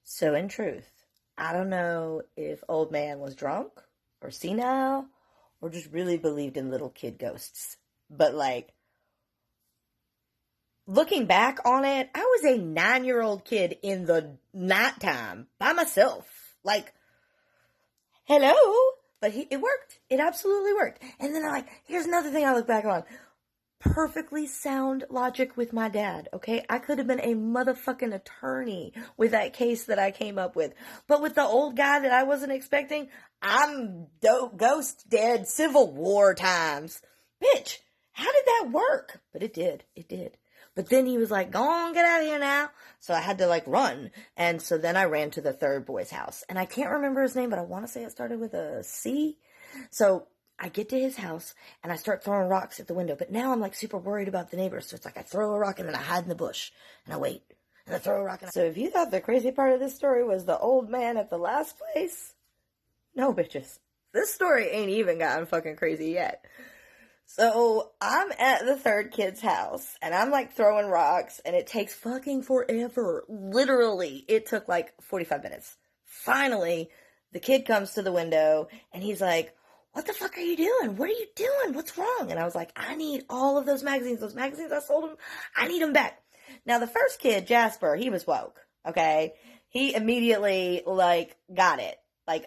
So in truth, I don't know if old man was drunk or senile or just really believed in little kid ghosts. But like, looking back on it, I was a 9-year-old kid in the nighttime by myself. Like, hello? But it worked. It absolutely worked. And then here's another thing I look back on. Perfectly sound logic with my dad, okay? I could have been a motherfucking attorney with that case that I came up with. But with the old guy that I wasn't expecting, I'm ghost dead Civil War times. Bitch, how did that work? But it did. It did. But then he was like, go on, get out of here now. So I had to run. And so then I ran to the third boy's house. And I can't remember his name, but I want to say it started with a C. So I get to his house and I start throwing rocks at the window. But now I'm super worried about the neighbors. So it's I throw a rock and then I hide in the bush and I wait. And I throw a rock. So if you thought the crazy part of this story was the old man at the last place, no, bitches. This story ain't even gotten fucking crazy yet. So I'm at the third kid's house and I'm throwing rocks and it takes fucking forever. Literally, it took 45 minutes. Finally, the kid comes to the window and he's like, what the fuck are you doing? What are you doing? What's wrong? And I was like, I need all of those magazines. Those magazines I sold him, I need them back. Now the first kid, Jasper, he was woke. Okay. He immediately got it.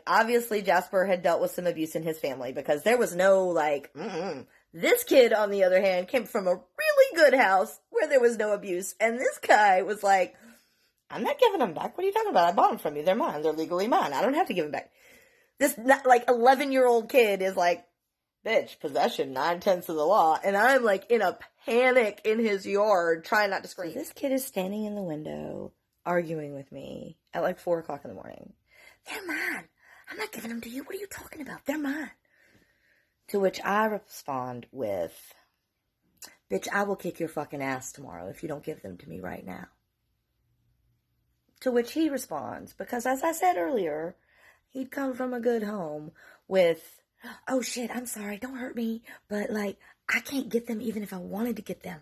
Obviously Jasper had dealt with some abuse in his family because there was no This kid, on the other hand, came from a really good house where there was no abuse. And this guy was like, I'm not giving them back. What are you talking about? I bought them from you. They're mine. They're legally mine. I don't have to give them back. This 11-year-old kid is bitch, possession, 9/10 of the law. And I'm in a panic in his yard trying not to scream. So this kid is standing in the window arguing with me at 4 o'clock in the morning. They're mine. I'm not giving them to you. What are you talking about? They're mine. To which I respond with, bitch, I will kick your fucking ass tomorrow if you don't give them to me right now. To which he responds, because as I said earlier, he'd come from a good home with, oh shit, I'm sorry, don't hurt me, but I can't get them even if I wanted to get them.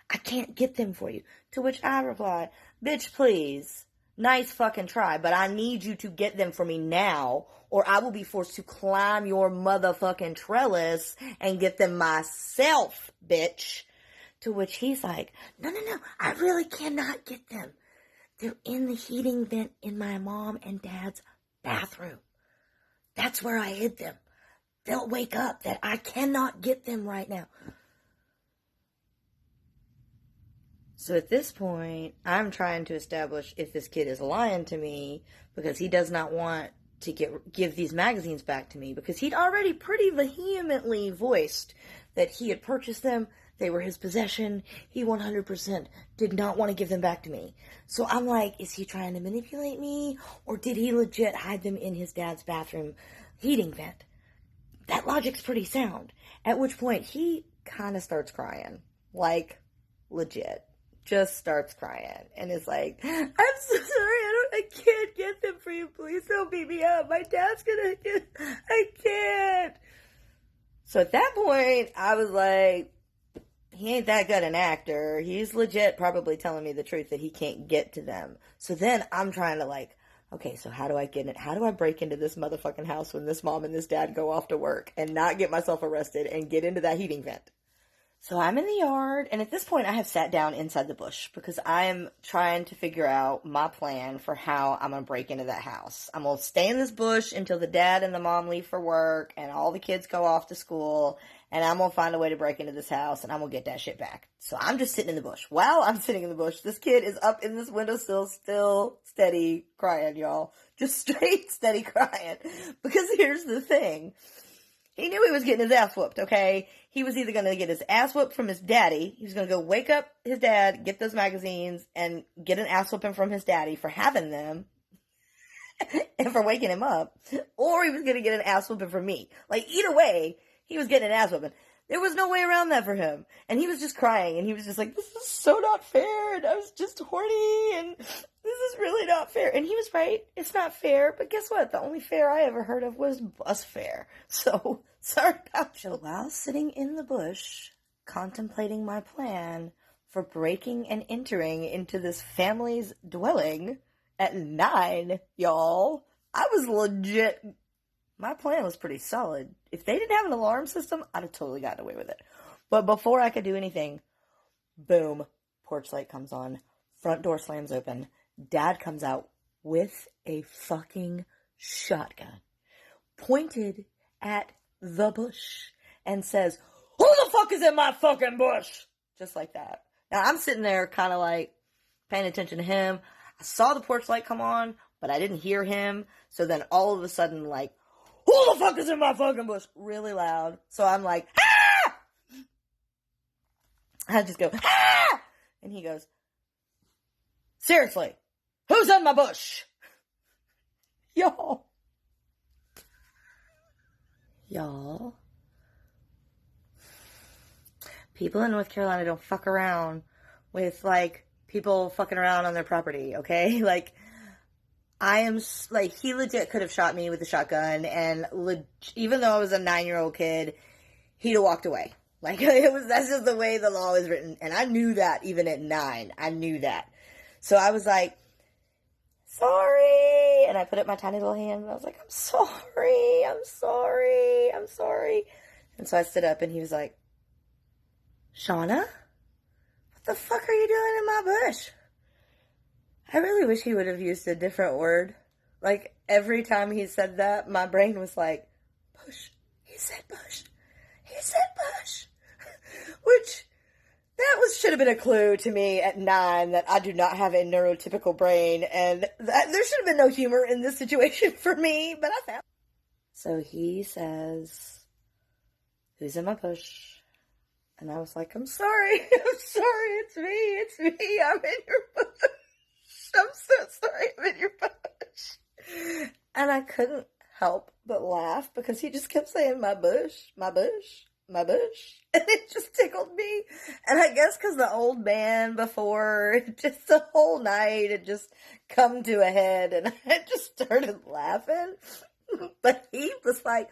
I can't get them for you. To which I reply, bitch, please. Nice fucking try, but I need you to get them for me now, or I will be forced to climb your motherfucking trellis and get them myself, bitch. To which he's like, no, I really cannot get them. They're in the heating vent in my mom and dad's bathroom. That's where I hid them. They'll wake up that I cannot get them right now. So at this point, I'm trying to establish if this kid is lying to me because he does not want to give these magazines back to me because he'd already pretty vehemently voiced that he had purchased them. They were his possession. He 100% did not want to give them back to me. So I'm like, is he trying to manipulate me or did he legit hide them in his dad's bathroom heating vent? That logic's pretty sound. At which point he kind of starts crying. Legit. Just starts crying and is like, I'm so sorry, I can't get them for you, please don't beat me up, my dad's gonna get, I can't. So at that point, I was like, he ain't that good an actor, he's legit probably telling me the truth that he can't get to them. So then I'm trying to okay, so how do I get it? How do I break into this motherfucking house when this mom and this dad go off to work and not get myself arrested and get into that heating vent? So I'm in the yard, and at this point I have sat down inside the bush because I am trying to figure out my plan for how I'm going to break into that house. I'm going to stay in this bush until the dad and the mom leave for work and all the kids go off to school, and I'm going to find a way to break into this house, and I'm going to get that shit back. So I'm just sitting in the bush. While I'm sitting in the bush, this kid is up in this windowsill, still steady crying, y'all. Just straight steady crying. Because here's the thing. He knew he was getting his ass whooped, okay? He was either going to get his ass whooped from his daddy. He was going to go wake up his dad, get those magazines, and get an ass whooping from his daddy for having them and for waking him up. Or he was going to get an ass whooping from me. Either way, he was getting an ass whooping. There was no way around that for him. And he was just crying, and he was just like, this is so not fair, and I was just horny, and this is really not fair. And he was right. It's not fair, but guess what? The only fair I ever heard of was bus fare. So, sorry about you. So while sitting in the bush, contemplating my plan for breaking and entering into this family's dwelling at 9, y'all. I was legit. My plan was pretty solid. If they didn't have an alarm system, I'd have totally gotten away with it. But before I could do anything, boom, porch light comes on, front door slams open, Dad comes out with a fucking shotgun, pointed at the bush, and says, "Who the fuck is in my fucking bush?" Just like that. Now, I'm sitting there kind of like paying attention to him. I saw the porch light come on, but I didn't hear him. So then all of a sudden, like, "Who the fuck is in my fucking bush?" Really loud. So I'm like, "Ah!" I just go, "Ah!" And he goes, "Seriously, who's in my bush?" Y'all. People in North Carolina don't fuck around with, like, people fucking around on their property, okay? Like, he legit could have shot me with a shotgun, and even though I was a 9-year-old kid, he'd have walked away. Like, that's just the way the law is written, and I knew that even at 9. I knew that. So I was like, "Sorry," and I put up my tiny little hand, and I was like, "I'm sorry, I'm sorry, I'm sorry." And so I stood up, and he was like, "Shauna, what the fuck are you doing in my bush?" I really wish he would have used a different word. Like, every time he said that, my brain was like, "Bush. He said bush. He said bush." Which, should have been a clue to me at 9 that I do not have a neurotypical brain, and there should have been no humor in this situation for me, but I found. So he says, "Who's in my bush?" And I was like, "I'm sorry, I'm sorry, it's me, I'm in your bush. I'm so sorry, I'm in your bush." And I couldn't help but laugh because he just kept saying, "My bush, my bush, my bush." And it just tickled me. And I guess because the old man before, just the whole night had just come to a head, and I just started laughing. But he was like,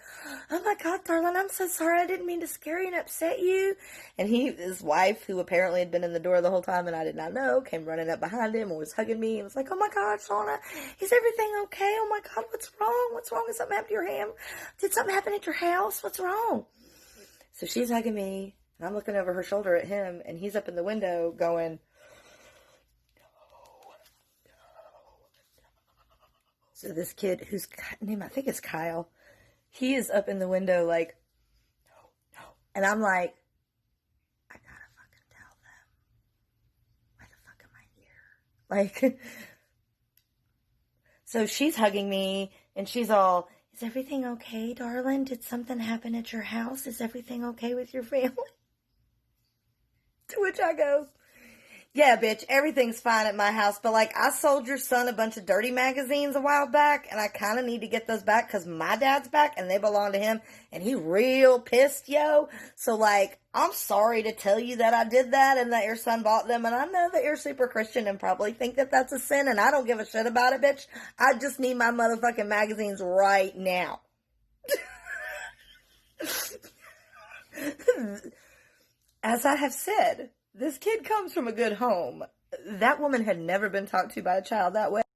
"Oh my God, darling, I'm so sorry. I didn't mean to scare you and upset you." And his wife, who apparently had been in the door the whole time and I did not know, came running up behind him and was hugging me and was like, "Oh my God, Shauna, is everything okay? Oh my God, what's wrong? What's wrong? Did something happen to your hand? Did something happen at your house? What's wrong?" So she's hugging me, and I'm looking over her shoulder at him, and he's up in the window going, "No, no, no." So this kid, whose name I think is Kyle, he is up in the window like, "No, no." And I'm like, I gotta fucking tell them. Why the fuck am I here? Like, so she's hugging me, and she's all, "Is everything okay, darling? Did something happen at your house? Is everything okay with your family?" To which I go, "Yeah, bitch, everything's fine at my house, but, like, I sold your son a bunch of dirty magazines a while back, and I kind of need to get those back because my dad's back, and they belong to him, and he real pissed, yo. So, like, I'm sorry to tell you that I did that and that your son bought them, and I know that you're super Christian and probably think that that's a sin, and I don't give a shit about it, bitch. I just need my motherfucking magazines right now." As I have said, this kid comes from a good home. That woman had never been talked to by a child that way.